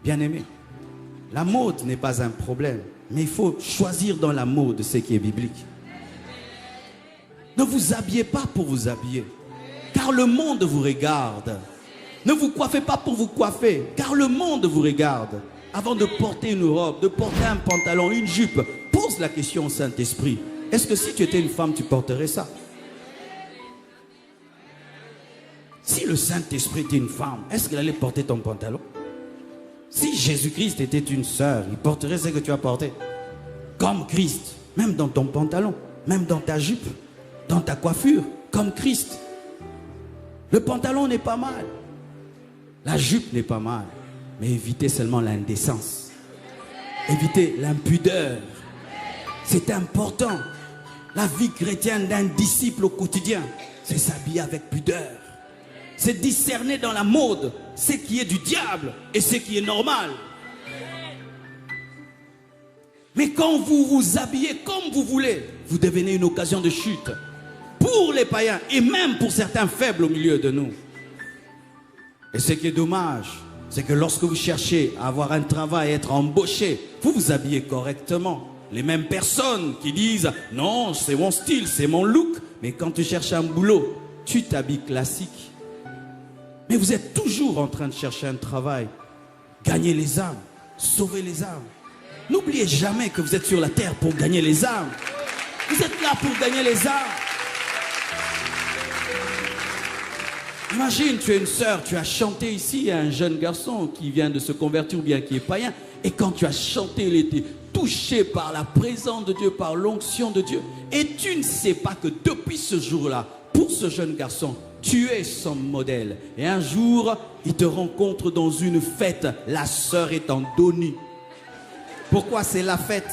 Bien-aimé, la mode n'est pas un problème, mais il faut choisir dans la mode ce qui est biblique. Ne vous habillez pas pour vous habiller, car le monde vous regarde. Ne vous coiffez pas pour vous coiffer, car le monde vous regarde. Avant de porter une robe, de porter un pantalon, une jupe, pose la question au Saint-Esprit. Est-ce que si tu étais une femme, tu porterais ça? Si le Saint-Esprit était une femme, est-ce qu'il allait porter ton pantalon? Si Jésus-Christ était une sœur, il porterait ce que tu as porté. Comme Christ, même dans ton pantalon, même dans ta jupe, dans ta coiffure, comme Christ. Le pantalon n'est pas mal. La jupe n'est pas mal. Mais évitez seulement l'indécence. Évitez l'impudeur. C'est important. La vie chrétienne d'un disciple au quotidien, c'est s'habiller avec pudeur. C'est discerner dans la mode ce qui est du diable et ce qui est normal. Mais quand vous vous habillez comme vous voulez, vous devenez une occasion de chute pour les païens et même pour certains faibles au milieu de nous. Et ce qui est dommage, c'est que lorsque vous cherchez à avoir un travail, à être embauché, vous vous habillez correctement. Les mêmes personnes qui disent « Non, c'est mon style, c'est mon look ». Mais quand tu cherches un boulot, tu t'habilles classique. Mais vous êtes toujours en train de chercher un travail. Gagner les âmes, sauver les âmes. N'oubliez jamais que vous êtes sur la terre pour gagner les âmes. Vous êtes là pour gagner les âmes. Imagine, tu es une sœur, tu as chanté ici, il y a un jeune garçon qui vient de se convertir ou bien qui est païen. Et quand tu as chanté, il était touché par la présence de Dieu, par l'onction de Dieu. Et tu ne sais pas que depuis ce jour-là, pour ce jeune garçon, tu es son modèle. Et un jour, il te rencontre dans une fête. La sœur est en dos nu. Pourquoi c'est la fête?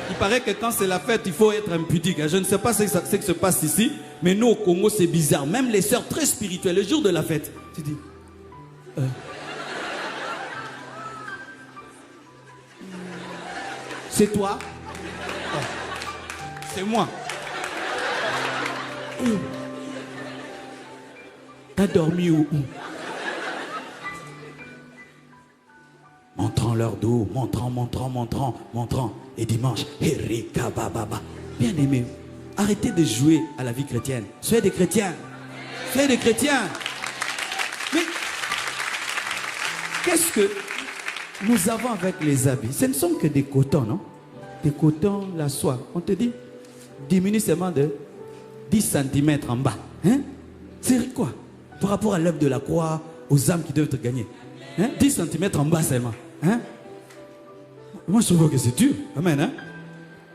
Il paraît que quand c'est la fête, il faut être impudique. Je ne sais pas ce qui se passe ici, mais nous au Congo, c'est bizarre. Même les sœurs très spirituelles, le jour de la fête, tu dis... C'est toi? Oh. C'est moi. T'as dormi où? Montrant leur dos, montrant. Et dimanche, Erika Bababa. Bien aimé, arrêtez de jouer à la vie chrétienne. Soyez des chrétiens. Soyez des chrétiens. Mais qu'est-ce que nous avons avec les habits? Ce ne sont que des cotons, non? Des cotons, la soie. On te dit, diminue seulement de 10 cm en bas. Hein? C'est quoi? Par rapport à l'œuvre de la croix, aux âmes qui doivent te gagner. Hein? 10 cm en bas seulement. Hein? Moi, je trouve que c'est dur. Amen. Hein?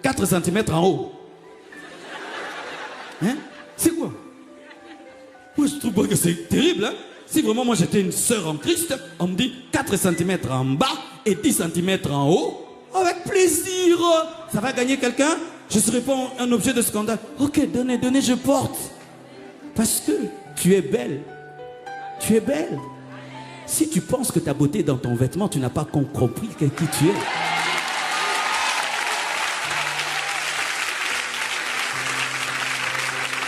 4 cm en haut. Hein? C'est quoi? Moi, je trouve que c'est terrible. Hein? Si vraiment moi j'étais une sœur en Christ, on me dit 4 cm en bas et 10 cm en haut. Avec plaisir. Ça va gagner quelqu'un? Je ne serai pas un objet de scandale. Ok, donnez, je porte. Parce que tu es belle. Tu es belle. Si tu penses que ta beauté est dans ton vêtement, tu n'as pas compris qui tu es.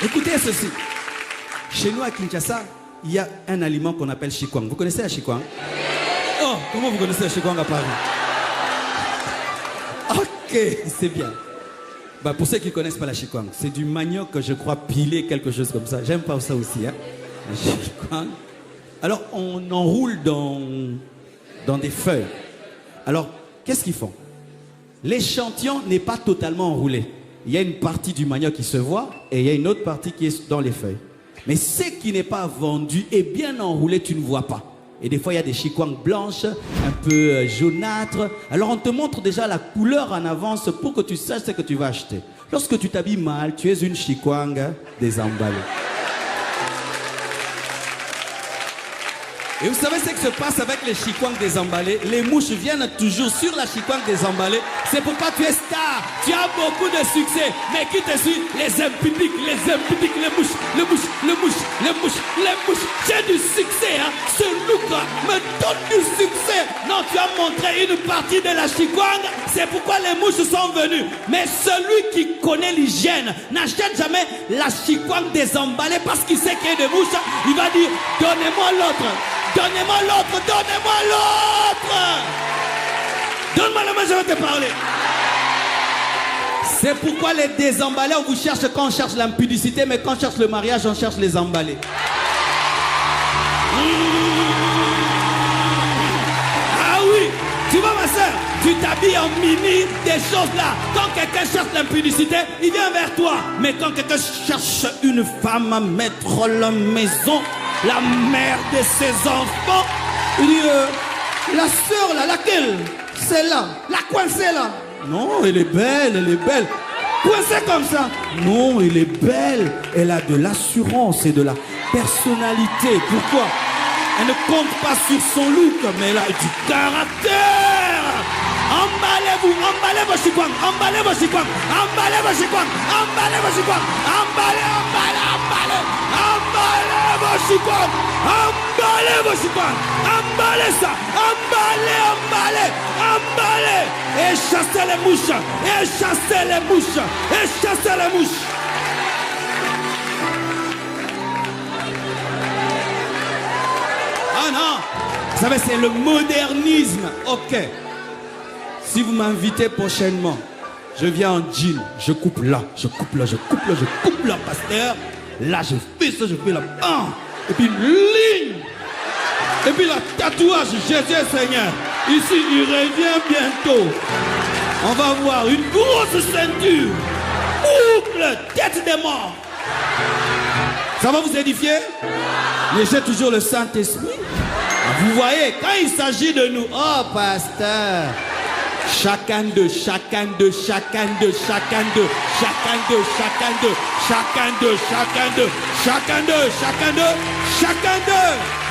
Écoutez ceci. Chez nous à Kinshasa, il y a un aliment qu'on appelle chikwang. Vous connaissez la chikwang? Oh, comment vous connaissez la chikwang à Paris? Ok, c'est bien. Bah, pour ceux qui ne connaissent pas la chikwang, c'est du manioc, je crois, pilé, quelque chose comme ça. J'aime pas ça aussi. Hein? La chikwang. Alors, on enroule dans des feuilles. Alors, qu'est-ce qu'ils font? L'échantillon n'est pas totalement enroulé. Il y a une partie du manioc qui se voit et il y a une autre partie qui est dans les feuilles. Mais ce qui n'est pas vendu est bien enroulé, tu ne vois pas. Et des fois, il y a des chikwang blanches, un peu jaunâtres. Alors, on te montre déjà la couleur en avance pour que tu saches ce que tu vas acheter. Lorsque tu t'habilles mal, tu es une chikwang désemballée. Et vous savez ce qui se passe avec les chikwang désemballés? Les mouches viennent toujours sur la chikwang désemballée. C'est pourquoi tu es star. Tu as beaucoup de succès. Mais qui te suit? Les impudiques, les mouches. J'ai du succès. Hein? Ce look me donne du succès. Non, tu as montré une partie de la chikwang. C'est pourquoi les mouches sont venues. Mais celui qui connaît l'hygiène n'achète jamais la chikwang désemballée parce qu'il sait qu'il y a des mouches. Il va dire, donnez-moi l'autre. Donnez-moi l'autre, donnez-moi l'autre. Normalement, je vais te parler. C'est pourquoi les désemballés, on vous cherche quand on cherche l'impudicité, mais quand on cherche le mariage, on cherche les emballés. Ah oui, tu vois ma soeur, tu t'habilles en mini, des choses là. Quand quelqu'un cherche l'impudicité, il vient vers toi. Mais quand quelqu'un cherche une femme à mettre la maison, la mère de ses enfants, il dit, la soeur là, laquelle? Celle-là, la coincée là. Non, elle est belle, elle est belle. Coincée comme ça. Non, elle est belle. Elle a de l'assurance et de la personnalité. Pourquoi? Elle ne compte pas sur son look, mais elle a du caractère. Emballez-vous, emballez vos chikwang, emballez vos chikwang, emballez vos chikwang, emballez vos chikwang, emballez, emballez, emballez, emballez vos chikwang, emballez vos chikwang, emballez ça, emballez, emballez, emballez, et chassez les mouches, et chassez les mouches, et chassez les mouches. Ah non, vous savez, c'est le modernisme, ok. Si vous m'invitez prochainement, je viens en jean, je coupe là, je coupe là, je coupe là, je coupe là, pasteur. Là, je fais ça, je fais là, et puis une ligne. Et puis le tatouage, Jésus Seigneur. Ici, il revient bientôt. On va voir une grosse ceinture, boucle, tête des morts. Ça va vous édifier? Mais j'ai toujours le Saint-Esprit. Vous voyez, quand il s'agit de nous, oh pasteur, chacun de, chacun de, chacun de, chacun de, chacun de, chacun de, chacun de, chacun de, chacun de, chacun de, chacun de.